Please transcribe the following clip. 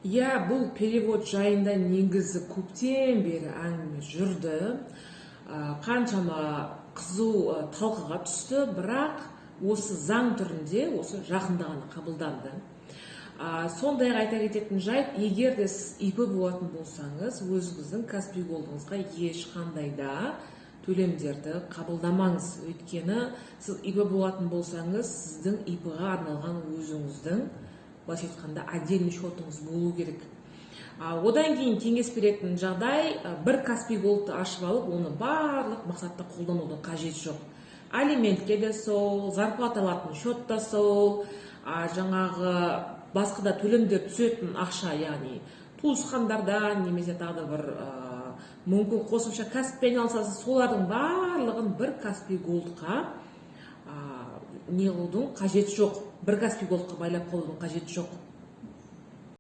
Бұл перевод жайында негізі көптен бері әңгіме жүрді. Қаншама қызу талқыға түсті, бірақ осы заң түрінде осы жақында ғана қабылданды. Сондай айта кететін жайт, егер де сіз ИП болатын болсаңыз, өзіңіздің Каспий Голдыңызға ешқандай да төлемдерді қабылдамаңыз. Өйткені сіз ИП болатын болсаңыз, сіздің ИП-ға арналған өзіңіздің былайша айтқанда отдельный счетыңыз болу керек. Одан кейін кеңес беретін жағдай, бір Каспий Голдты ашып алып, оны барлық мақсатта қолданудың қажет жоқ. Алиментке де сол, зарплата алатын счет та сол, жаңағы басқа да төлемдер түсетін ақша, яғни туысқандардан немесе тағы бір мүмкін қосымша кәсіппен айналысасыз, солардың барлығын бір Каспий Голдқа не қылудың қажет жоқ. Бір Каспий Голдқа байлап қалудың қажет жоқ.